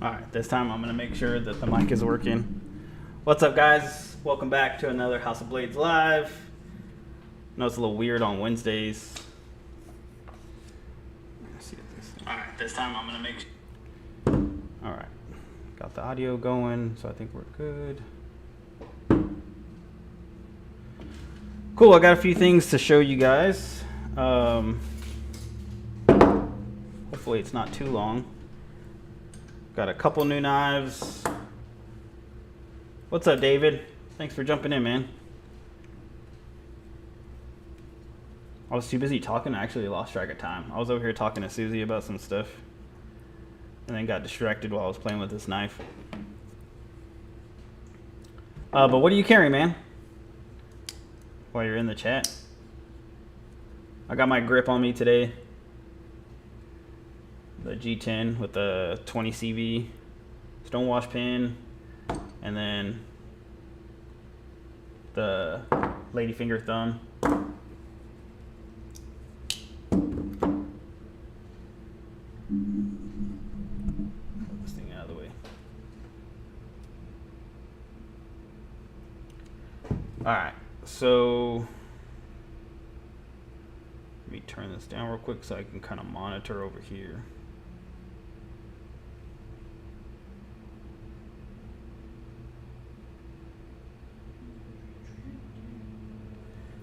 Alright, this time I'm going to make sure that the mic is working. What's up, guys? Welcome back to another House of Blades Live. I know it's a little weird on Wednesdays. Alright, this time I'm going to make sure. Alright, got the audio going, so I think we're good. Cool, I got a few things to show you guys. Hopefully it's not too long. Got a couple new knives. What's up, David? Thanks for jumping in, man. I was too busy talking. I actually lost track of time. I was over here talking to Susie about some stuff and then got distracted while I was playing with this knife. But what do you carry, man? While you're in the chat. I got my grip on me today. The G10 with the 20 CV stonewash pin, and then the ladyfinger thumb. Put this thing out of the way. Alright, so let me turn this down real quick so I can kind of monitor over here.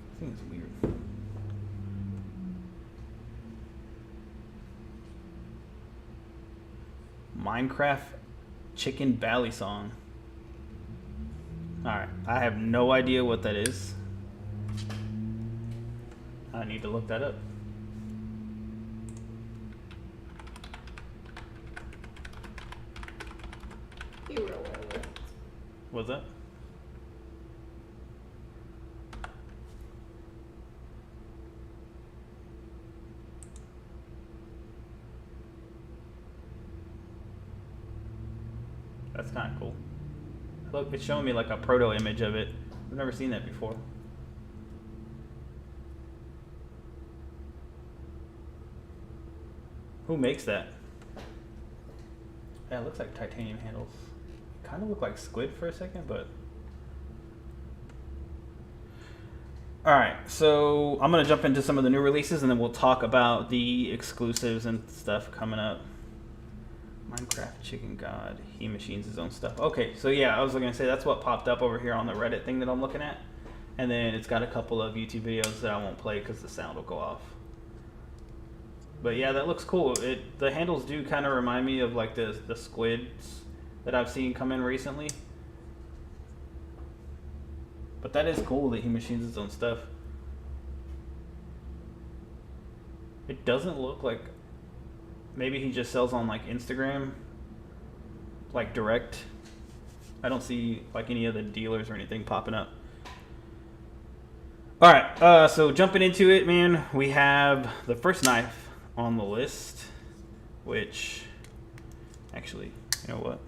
I think it's weird. Minecraft Chicken Valley song. Alright, I have no idea what that is. I need to look that up. What's that? That's kind of cool. Look, it's showing me like a proto image of it. I've never seen that before. Who makes that? Yeah, it looks like titanium handles. Kind of look like squid for a second, but... Alright, so I'm going to jump into some of the new releases and then we'll talk about the exclusives and stuff coming up. Minecraft Chicken God. He machines his own stuff. Okay, so yeah, I was going to say that's what popped up over here on the Reddit thing that I'm looking at. And then it's got a couple of YouTube videos that I won't play because the sound will go off. But yeah, that looks cool. The handles do kind of remind me of like the squids that I've seen come in recently. But that is cool that he machines his own stuff. It doesn't look like... Maybe he just sells on like Instagram, like direct. I don't see like any of the dealers or anything popping up. All right, so jumping into it, man, we have the first knife on the list, which actually, you know what?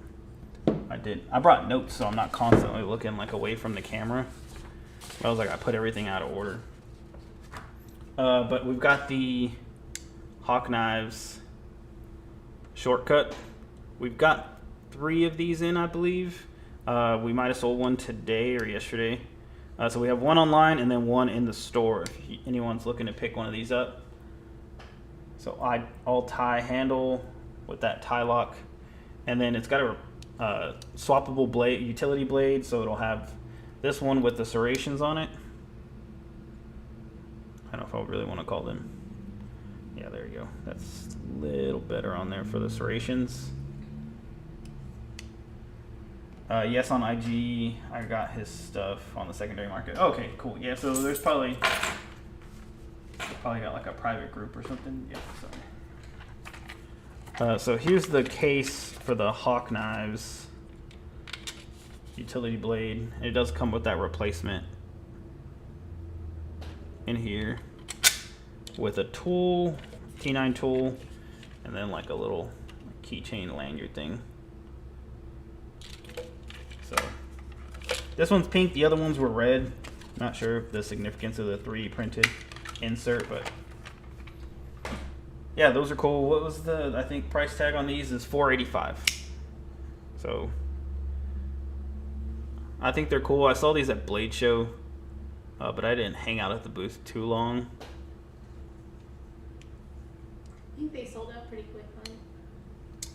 I brought notes so I'm not constantly looking like away from the camera. I was like, I put everything out of order. But we've got the Hawk Knives Shortcut. We've got 3 of these in, I believe. We might have sold one today or yesterday. So we have one online and then one in the store if anyone's looking to pick one of these up. So all tie handle with that tie lock. And then it's got a swappable blade, utility blade, so it'll have this one with the serrations on it. I don't know if I really want to call them. Yeah, there you go. That's a little better on there for the serrations. Yes, on IG, I got his stuff on the secondary market. Okay, cool. Yeah, so there's probably got like a private group or something. Yeah, sorry. So here's the case for the Hawk Knives utility blade. It does come with that replacement in here with a tool, T9 tool, and then like a little keychain lanyard thing. So this one's pink, the other ones were red. Not sure the significance of the 3D printed insert, but yeah, those are cool. What was the, I think price tag on these is $485. So I think they're cool. I saw these at Blade Show, but I didn't hang out at the booth too long. I think they sold out pretty quickly.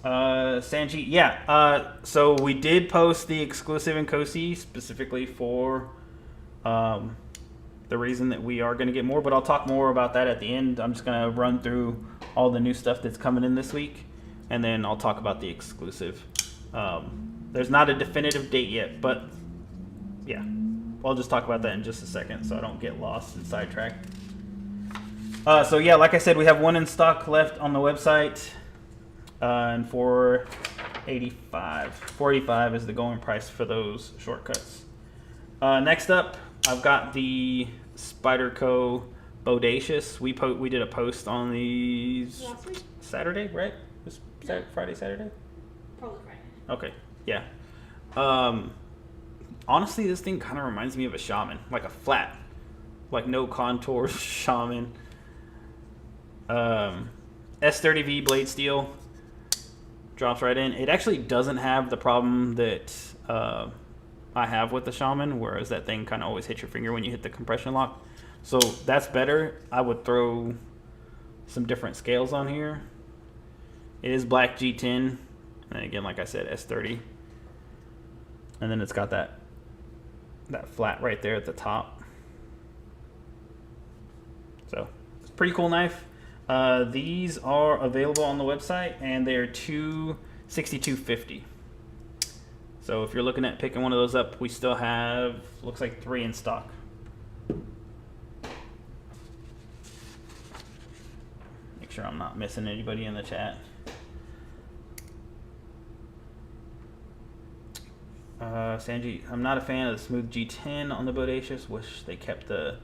Sanji, yeah. So we did post the exclusive in Kosi specifically for the reason that we are going to get more, but I'll talk more about that at the end. I'm just going to run through all the new stuff that's coming in this week, and then I'll talk about the exclusive. There's not a definitive date yet, but yeah, I'll just talk about that in just a second so I don't get lost and sidetracked. So yeah, like I said, we have one in stock left on the website, and $485. $485 is the going price for those shortcuts. Next up, I've got the Spyderco Bodacious. We did a post on these Last week? Saturday, right? This Friday, Saturday? Probably Friday. Okay, yeah. Honestly, this thing kind of reminds me of a Shaman, like a flat, like no contours Shaman. S30V blade steel drops right in. It actually doesn't have the problem that I have with the Shaman, whereas that thing kind of always hits your finger when you hit the compression lock. So that's better. I would throw some different scales on here. It is black G10, and again, like I said, S30. And then it's got that flat right there at the top. So it's a pretty cool knife. These are available on the website, and they're $262.50. So if you're looking at picking one of those up, we still have, looks like 3 in stock. Make sure I'm not missing anybody in the chat. Sanji, I'm not a fan of the Smooth G10 on the Bodacious. Wish they kept the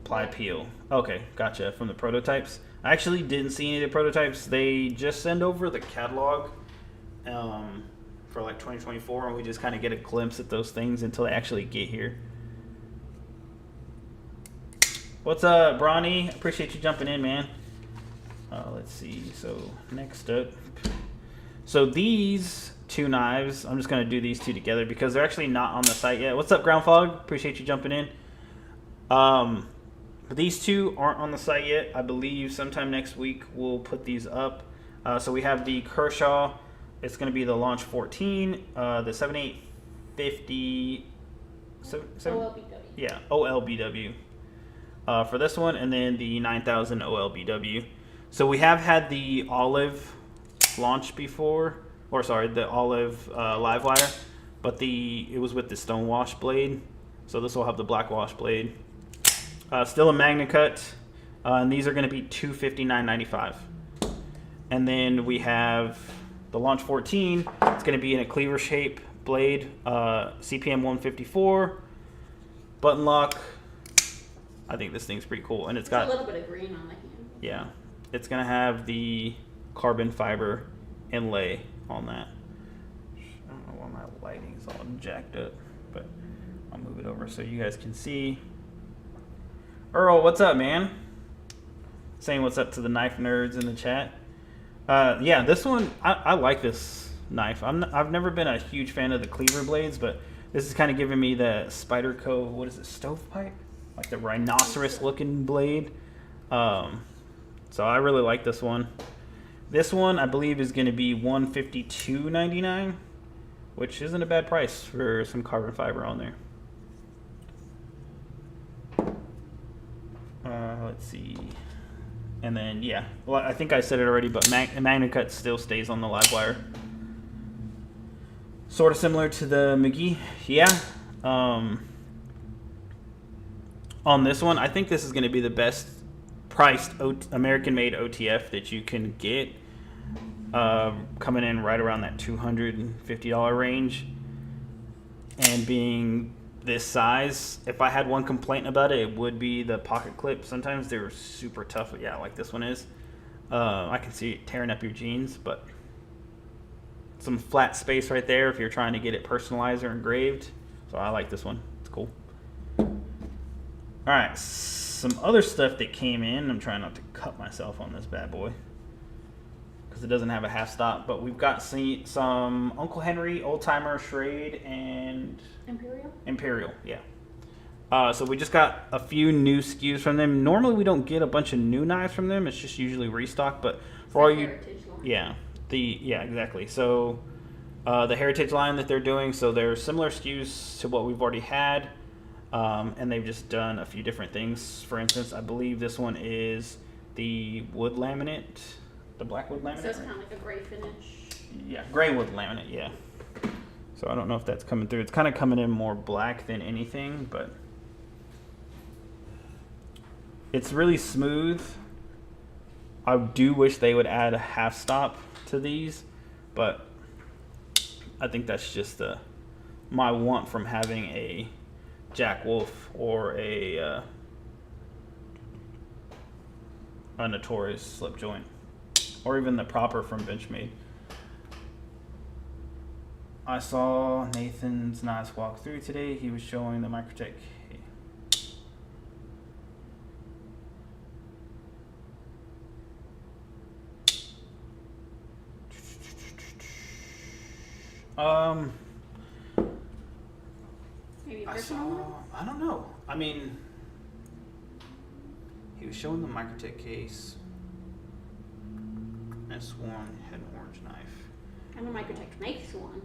ply peel. Okay, gotcha. From the prototypes. I actually didn't see any of the prototypes. They just send over the catalog for like 2024, and we just kind of get a glimpse at those things until they actually get here. What's up, Bronny? Appreciate you jumping in, man. Let's see. So next up. So these two knives, I'm just going to do these two together because they're actually not on the site yet. What's up, Ground Fog? Appreciate you jumping in. But these two aren't on the site yet. I believe sometime next week we'll put these up. So we have the Kershaw. It's going to be the Launch 14, the 7850. OLBW. Yeah, OLBW for this one, and then the 9000 OLBW. So we have had the Olive launch before, or sorry, the Olive live wire, but it was with the Stonewash blade. So this will have the black wash blade. Still a MagnaCut, and these are going to be $259.95. And then we have the Launch 14. It's going to be in a cleaver shape blade, CPM 154, button lock. I think this thing's pretty cool, and it's got a little bit of green on the hand. Yeah, it's going to have the carbon fiber inlay on that. I don't know why my lighting's all jacked up, but I'll move it over so you guys can see. Earl, what's up, man? Saying what's up to the knife nerds in the chat. Yeah, this one, I like this knife. I've never been a huge fan of the cleaver blades, but this is kind of giving me the Spyderco, what is it, stovepipe? Like the rhinoceros-looking blade. So I really like this one. This one, I believe, is going to be $152.99, which isn't a bad price for some carbon fiber on there. Let's see. And then, yeah. Well, I think I said it already, but MagnaCut still stays on the live wire. Sort of similar to the McGee. Yeah. On this one, I think this is going to be the best priced American-made OTF that you can get. Coming in right around that $250 range. And being this size, if I had one complaint about it, it would be the pocket clip. Sometimes they're super tough. Yeah, like this one is. I can see it tearing up your jeans, but some flat space right there if you're trying to get it personalized or engraved. So I like this one. It's cool. All right, some other stuff that came in. I'm trying not to cut myself on this bad boy because because it doesn't have a half stop. But we've got some Uncle Henry, Old Timer, Schrade, and Imperial, yeah. So we just got a few new SKUs from them. Normally we don't get a bunch of new knives from them. It's just usually restock. But for all you, yeah, exactly. So the Heritage line that they're doing, so they're similar SKUs to what we've already had, and they've just done a few different things. For instance, I believe this one is the wood laminate, the black wood laminate. So it's kind of like a gray finish. Yeah, gray wood laminate. Yeah. So I don't know if that's coming through. It's kind of coming in more black than anything, but it's really smooth. I do wish they would add a half stop to these, but I think that's just my want from having a Jack Wolf or a Notorious slip joint, or even the proper from Benchmade. I saw Nathan's nice walkthrough today. He was showing the Microtech. Maybe I don't know. I mean, he was showing the Microtech case. I sworn had an orange knife. I know Microtech makes one.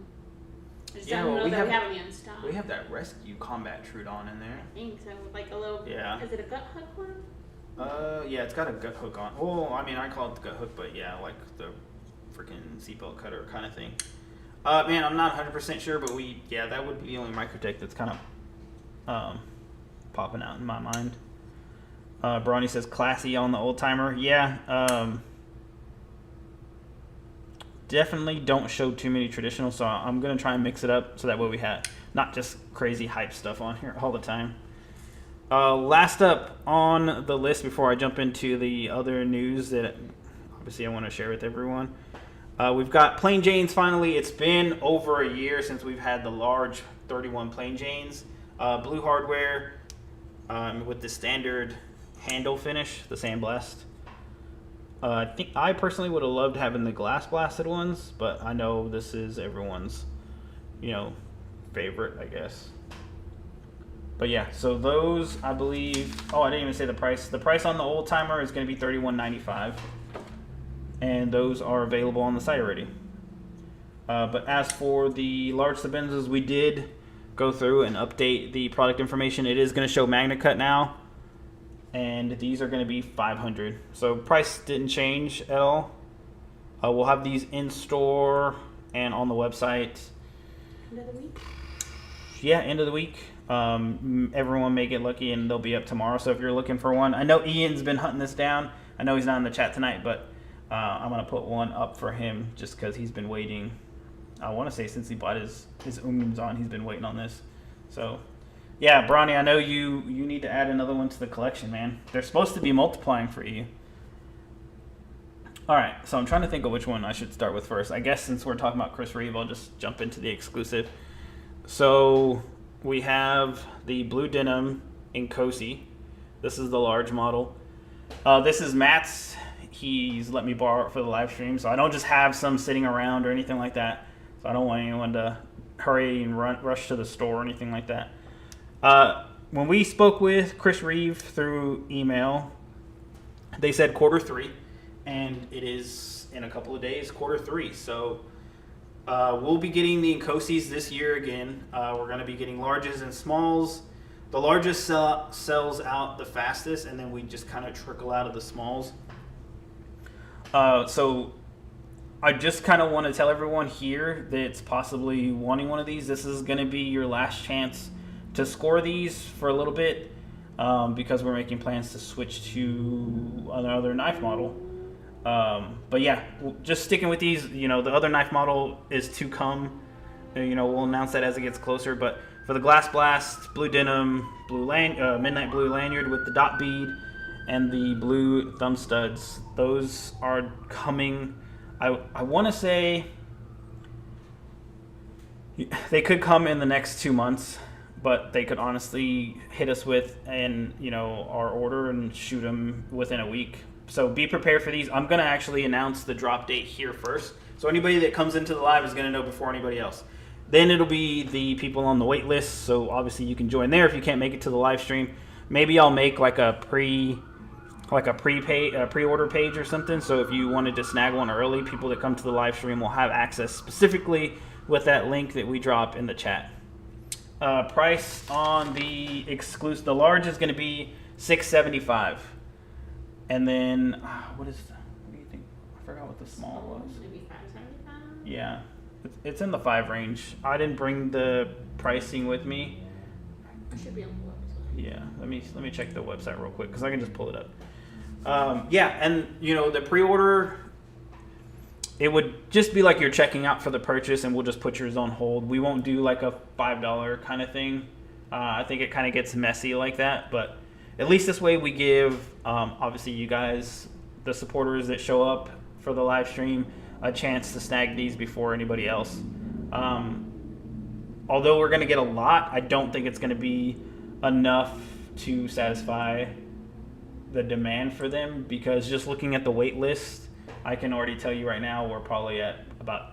I just Yeah, don't well, know we that have- we have any in stock. We have that Rescue Combat Trudon in there. I think so. Like a little. Yeah. Is it a gut hook one? Yeah, it's got a gut hook on. Well, I mean, I call it the gut hook, but yeah, like the freaking seatbelt cutter kind of thing. Man, I'm not 100% sure, but that would be the only Microtech that's kind of popping out in my mind. Brawny says classy on the Old Timer. Yeah, definitely don't show too many traditional, so I'm going to try and mix it up so that way we have not just crazy hype stuff on here all the time. Last up on the list before I jump into the other news that obviously I want to share with everyone. We've got Plain Janes finally. It's been over a year since we've had the large 31 Plain Janes. Blue hardware with the standard handle finish, the sandblast. I think I personally would have loved having the glass blasted ones, but I know this is everyone's, favorite, I guess. But yeah, so those, I believe. Oh, I didn't even say the price. The price on the Old Timer is going to be $31.95, and those are available on the site already. But as for the large Sabenzas, we did go through and update the product information. It is going to show MagnaCut now, and these are going to be $500. So price didn't change at all. We'll have these in store and on the website. End of the week. Yeah, end of the week. Everyone may get lucky and they'll be up tomorrow. So if you're looking for one, I know Ian's been hunting this down. I know he's not in the chat tonight, but I'm gonna put one up for him just because he's been waiting. I want to say since he bought his on, he's been waiting on this. So yeah, Bronny, I know you need to add another one to the collection, man. They're supposed to be multiplying for you. All right, so I'm trying to think of which one I should start with first. I guess since we're talking about Chris Reeve, I'll just jump into the exclusive. So we have the Blue Denim in Cosi. This is the large model. This is Matt's. He's let me borrow it for the live stream, so I don't just have some sitting around or anything like that. So I don't want anyone to hurry and rush to the store or anything like that. When we spoke with Chris Reeve through email, they said Q3, and it is in a couple of days, Q3. So we'll be getting the Incosis this year again. We're going to be getting larges and smalls. The largest sells out the fastest, and then we just kind of trickle out of the smalls. So I just kind of want to tell everyone here that's possibly wanting one of these, this is going to be your last chance to score these for a little bit, because we're making plans to switch to another knife model. But yeah, just sticking with these. The other knife model is to come. We'll announce that as it gets closer. But for the Glass Blast, Blue Denim, Midnight Blue lanyard with the dot bead, and the blue thumb studs, those are coming. I want to say they could come in the next 2 months, but they could honestly hit us with our order and shoot them within a week. So be prepared for these. I'm going to actually announce the drop date here first. So anybody that comes into the live is going to know before anybody else. Then it'll be the people on the wait list. So obviously you can join there if you can't make it to the live stream. Maybe I'll make like a pre-order page or something. So if you wanted to snag one early, people that come to the live stream will have access specifically with that link that we drop in the chat. Price on the exclusive, the large is going to be $675. And then, what do you think? I forgot what the small was. Maybe $5.75. Yeah, it's in the 5 range. I didn't bring the pricing with me. It should be on the website. Yeah, let me check the website real quick because I can just pull it up. Yeah, and the pre-order, it would just be like you're checking out for the purchase, and we'll just put yours on hold. We won't do like a $5 kind of thing. I think it kind of gets messy like that, but at least this way we give, obviously you guys, the supporters that show up for the live stream, a chance to snag these before anybody else. Although we're going to get a lot, I don't think it's going to be enough to satisfy the demand for them, because just looking at the wait list, I can already tell you right now we're probably at about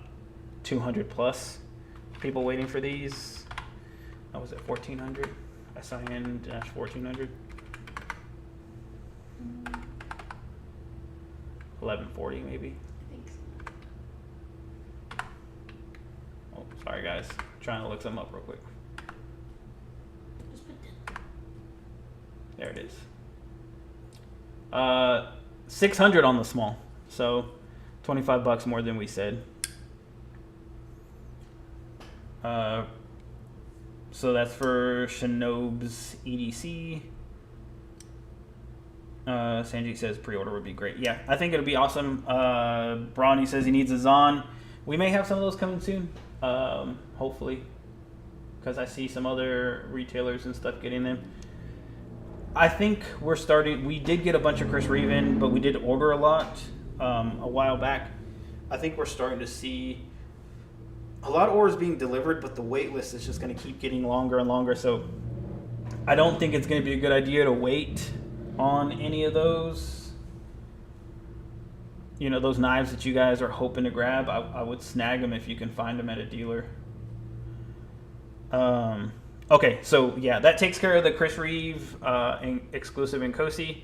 200 plus people waiting for these. I was at 1,400. SIN-1400. 1140 maybe. I think so. Oh, sorry guys. Trying to look some up real quick. Just put that. There it is. 600 on the small. So $25 more than we said. So that's for Shinob's EDC. Sanjit says pre-order would be great. Yeah, I think it'll be awesome. Brawny says he needs a Zon. We may have some of those coming soon, hopefully, because I see some other retailers and stuff getting them. I think we're starting. We did get a bunch of Chris Reven, but we did order a lot a while back. I think we're starting to see a lot of orders being delivered, but the wait list is just going to keep getting longer and longer. So I don't think it's going to be a good idea to wait on any of those. Those knives that you guys are hoping to grab. I would snag them if you can find them at a dealer. Okay, so yeah, that takes care of the Chris Reeve exclusive in Kosi.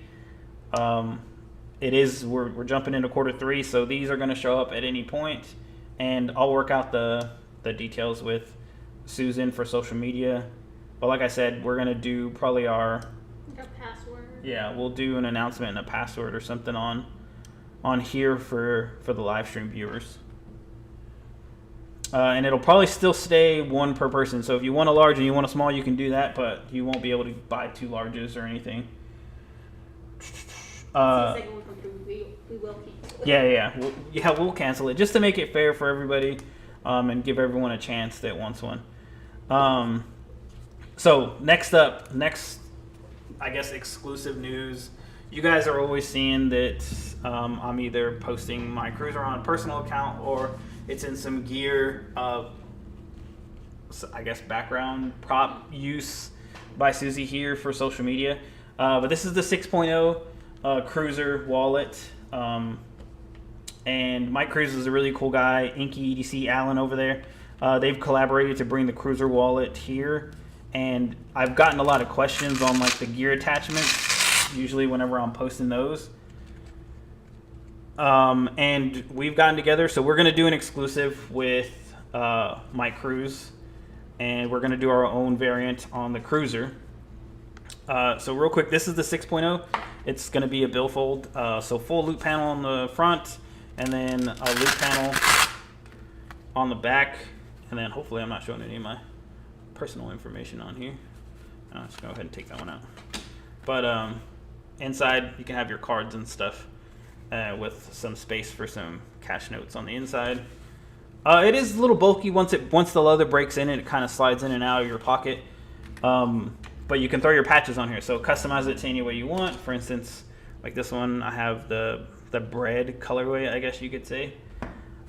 We're jumping into quarter 3, so these are going to show up at any point, and I'll work out the details with Susan for social media. But like I said, we're going to do probably Like a password. Yeah, we'll do an announcement and a password or something on here for the live stream viewers. And it'll probably still stay one per person. So if you want a large and you want a small, you can do that, but you won't be able to buy 2 larges or anything. We will cancel it. Yeah. We'll cancel it just to make it fair for everybody, and give everyone a chance that wants one. So next, I guess, exclusive news. You guys are always seeing that I'm either posting my cruiser on a personal account or it's in some gear, I guess, background prop use by Susie here for social media. But this is the 6.0 cruiser wallet. And Mike Cruz is a really cool guy. Inky EDC Allen over there. They've collaborated to bring the cruiser wallet here. And I've gotten a lot of questions on like the gear attachments, usually whenever I'm posting those. And we've gotten together, so we're going to do an exclusive with Mike Cruz, and we're going to do our own variant on the cruiser. So real quick, this is the 6.0. It's going to be a billfold, so full loop panel on the front, and then a loop panel on the back, and then hopefully I'm not showing any of my personal information on here. I'll just go ahead and take that one out. But inside, you can have your cards and stuff. With some space for some cash notes on the inside. It is a little bulky once the leather breaks in, it kind of slides in and out of your pocket. But you can throw your patches on here, so customize it to any way you want. For instance, like this one, I have the bread colorway, I guess you could say.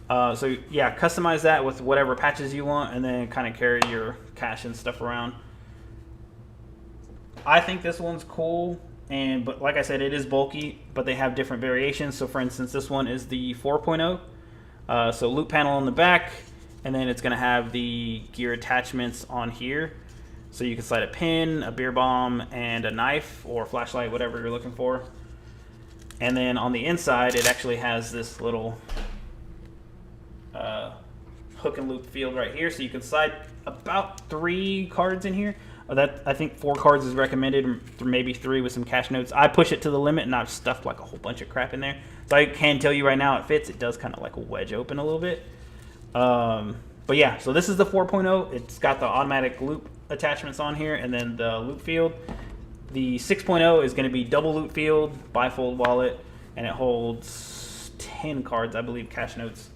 So yeah, customize that with whatever patches you want, and then kind of carry your cash and stuff around. I think this one's cool, but like I said, it is bulky, but they have different variations. So for instance, this one is the 4.0. So loop panel on the back, and then it's going to have the gear attachments on here. So you can slide a pin, a beer bomb, and a knife or flashlight, whatever you're looking for. And then on the inside, it actually has this little hook and loop field right here. So you can slide about 3 cards in here. That I think 4 cards is recommended, maybe 3 with some cash notes. I push it to the limit, and I've stuffed like a whole bunch of crap in there. So I can tell you right now it fits. It does kind of like wedge open a little bit. But yeah, so this is the 4.0. It's got the automatic loop attachments on here, and then the loop field. The 6.0 is going to be double loop field, bifold wallet, and it holds 10 cards, I believe, cash notes.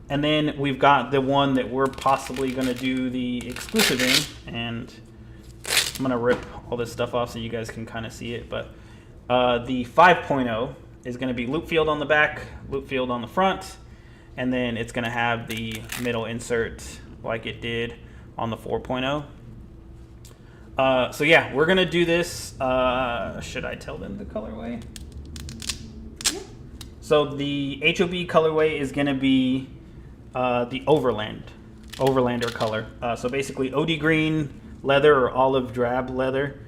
And then we've got the one that we're possibly going to do the exclusive in, and I'm going to rip all this stuff off so you guys can kind of see it. But the 5.0 is going to be loop field on the back, loop field on the front, and then it's going to have the middle insert like it did on the 4.0. So yeah, we're going to do this. Should I tell them the colorway? Yeah. So the HOB colorway is going to be the Overlander color. So basically OD green leather or olive drab leather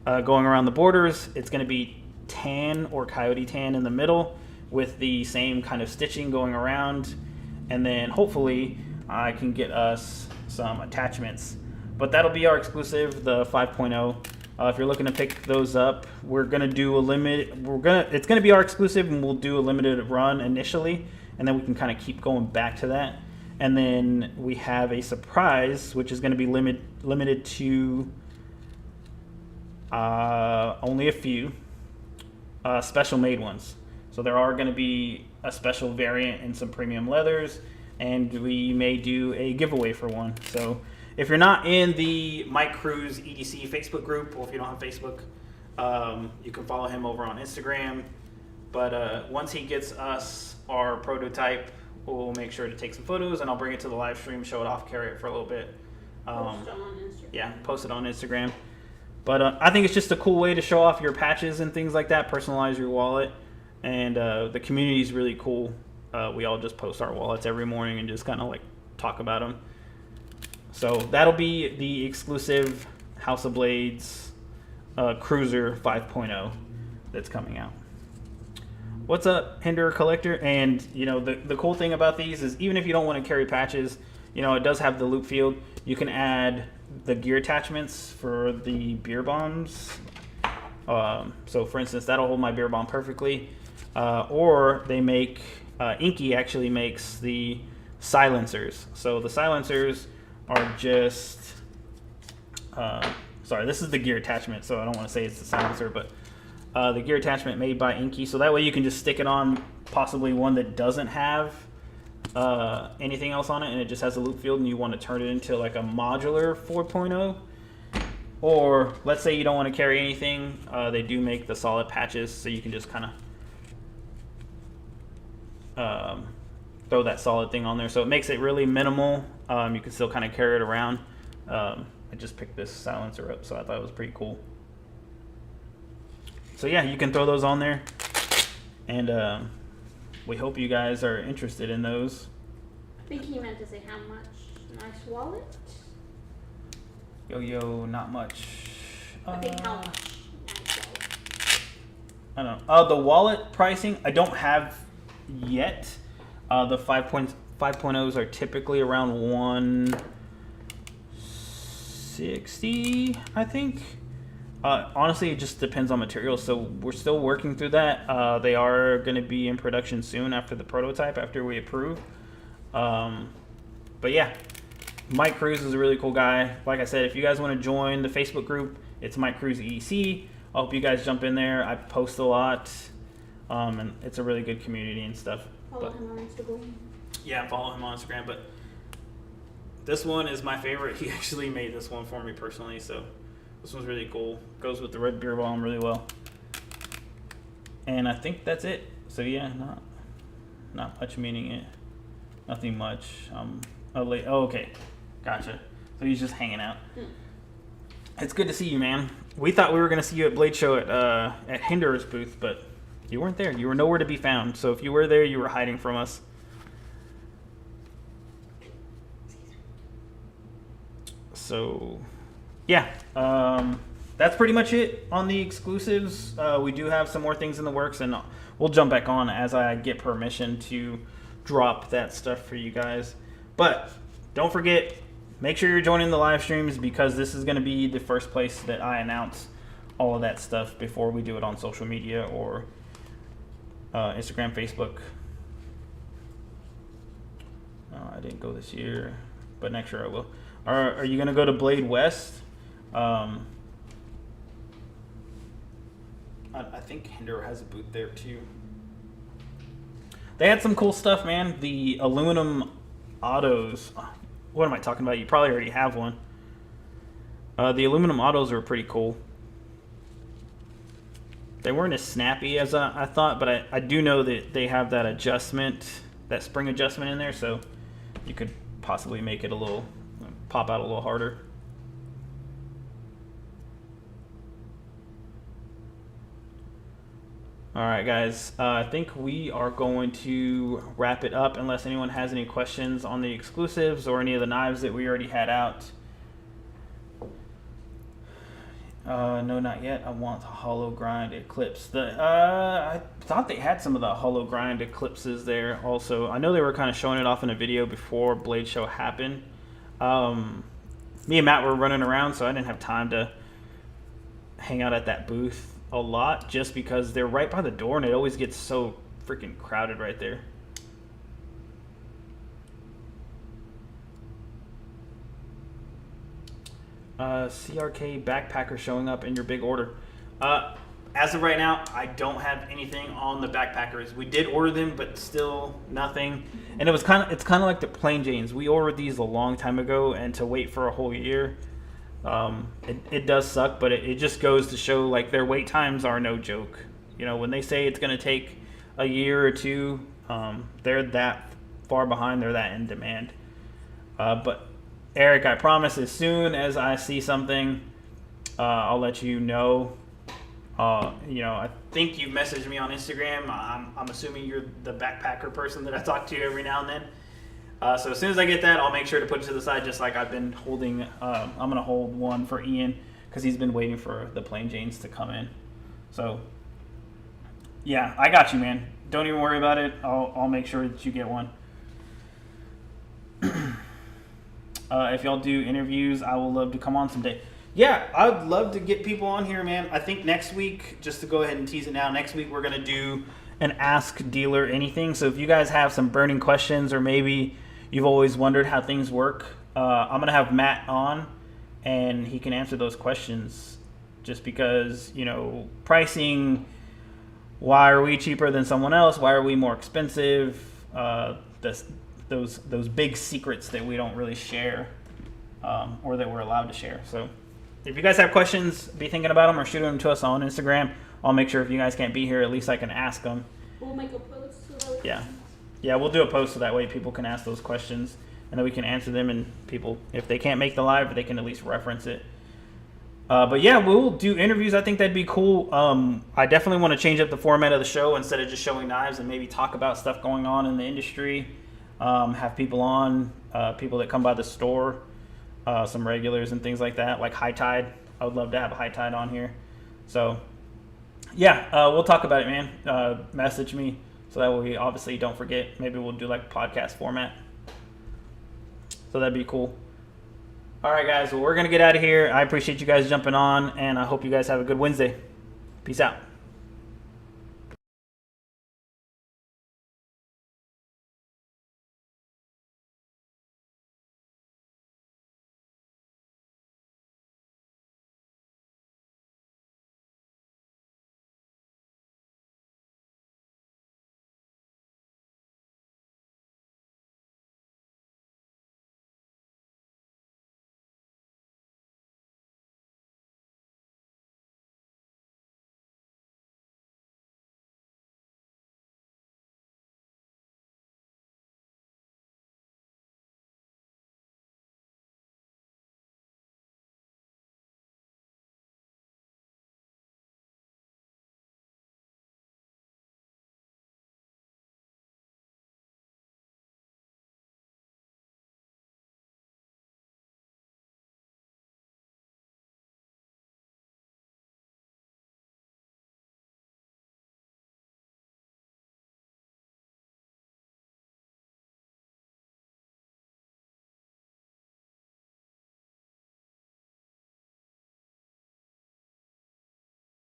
going around the borders. It's going to be tan or coyote tan in the middle with the same kind of stitching going around. And then hopefully I can get us some attachments. But that'll be our exclusive, the 5.0. If you're looking to pick those up, we're gonna do a limit. It's gonna be our exclusive, and we'll do a limited run initially, and then we can kind of keep going back to that. And then we have a surprise, which is gonna be limited to only a few special made ones. So there are gonna be a special variant and some premium leathers, and we may do a giveaway for one. So if you're not in the Mike Cruz EDC Facebook group, or if you don't have Facebook, you can follow him over on Instagram. But once he gets us our prototype, we'll make sure to take some photos, and I'll bring it to the live stream, show it off, carry it for a little bit. Post it on Instagram. Yeah, post it on Instagram. But I think it's just a cool way to show off your patches and things like that, personalize your wallet. And the community is really cool. We all just post our wallets every morning and just kind of like talk about them. So that'll be the exclusive House of Blades Cruiser 5.0 that's coming out. What's up, Hinder Collector? And you know, the cool thing about these is even if you don't want to carry patches, you know, it does have the loop field. You can add the gear attachments for the beer bombs. So for instance, that'll hold my beer bomb perfectly. Or they make, Inky actually makes the silencers. So the silencers are just, sorry, this is the gear attachment, so I don't want to say it's the silencer, but the gear attachment made by Inky. So that way you can just stick it on possibly one that doesn't have anything else on it, and it just has a loop field, and you want to turn it into like a modular 4.0. Or let's say you don't want to carry anything, they do make the solid patches, so you can just kind of throw that solid thing on there. So it makes it really minimal. You can still kind of carry it around. I just picked this silencer up, so I thought it was pretty cool. So yeah, you can throw those on there, and we hope you guys are interested in those. I think he meant to say how much. Nice wallet. Yo, not much. I think how much. Nice wallet. I don't know. The wallet pricing, I don't have yet. The 5.0s are typically around 160, I think. Honestly, it just depends on materials, so we're still working through that. They are going to be in production soon after the prototype, after we approve. But yeah, Mike Cruz is a really cool guy. Like I said, if you guys want to join the Facebook group, it's Mike Cruz EDC. I hope you guys jump in there. I post a lot, and it's a really good community and stuff. Follow him on Instagram. Yeah, follow him on Instagram. But this one is my favorite. He actually made this one for me personally, so this one's really cool. Goes with the red beer bomb really well. And I think that's it. So yeah, not much meaning it. Nothing much. Oh, okay. Gotcha. So he's just hanging out. It's good to see you, man. We thought we were going to see you at Blade Show at Hinderer's booth, but you weren't there. You were nowhere to be found. So if you were there, you were hiding from us. So, yeah. That's pretty much it on the exclusives. We do have some more things in the works, and we'll jump back on as I get permission to drop that stuff for you guys. But don't forget, make sure you're joining the live streams, because this is going to be the first place that I announce all of that stuff before we do it on social media or Instagram, Facebook. I didn't go this year, but next year I will. Are you going to go to Blade West? I think Hinderer has a booth there too. They had some cool stuff, man. The aluminum autos. What am I talking about? You probably already have one. The aluminum autos are pretty cool. They weren't as snappy as I thought, but I do know that they have that adjustment, that spring adjustment in there, so you could possibly make it a little, pop out a little harder. All right, guys, I think we are going to wrap it up unless anyone has any questions on the exclusives or any of the knives that we already had out. No, not yet. I want the hollow grind Eclipse. I thought they had some of the hollow grind Eclipses there also. I know they were kind of showing it off in a video before Blade Show happened. Me and Matt were running around, so I didn't have time to hang out at that booth a lot, just because they're right by the door and it always gets so freaking crowded right there. CRK backpacker showing up in your big order. As of right now, I don't have anything on the backpackers. We did order them, but still nothing. And it's kind of like the plain Janes. We ordered these a long time ago, and to wait for a whole year, it does suck. But it just goes to show, like, their wait times are no joke. You know, when they say it's going to take a year or two, they're that far behind. They're that in demand. But Eric, I promise, as soon as I see something, I'll let you know. I think you messaged me on Instagram. I'm assuming you're the backpacker person that I talk to every now and then. So as soon as I get that, I'll make sure to put it to the side, just like I've been holding. I'm going to hold one for Ian because he's been waiting for the plain Janes to come in. So, yeah, I got you, man. Don't even worry about it. I'll make sure that you get one. If y'all do interviews, I will love to come on someday. Yeah, I'd love to get people on here, man. I think next week, just to go ahead and tease it now, next week we're going to do an Ask Dealer Anything. So if you guys have some burning questions, or maybe you've always wondered how things work, I'm going to have Matt on, and he can answer those questions. Just because, pricing, why are we cheaper than someone else? Why are we more expensive? Those big secrets that we don't really share, or that we're allowed to share. So if you guys have questions, be thinking about them or shoot them to us on Instagram. I'll make sure if you guys can't be here, at least I can ask them. We'll make a post so that we Yeah, we'll do a post so that way people can ask those questions and then we can answer them, and people, if they can't make the live, they can at least reference it. But yeah, we'll do interviews. I think that'd be cool. I definitely want to change up the format of the show instead of just showing knives, and maybe talk about stuff going on in the industry. Have people on, people that come by the store, some regulars and things like that, like High Tide. I would love to have a High Tide on here. So, yeah, we'll talk about it, man. Message me so that we obviously don't forget. Maybe we'll do like podcast format. So that'd be cool. All right, guys. Well, we're going to get out of here. I appreciate you guys jumping on, and I hope you guys have a good Wednesday. Peace out.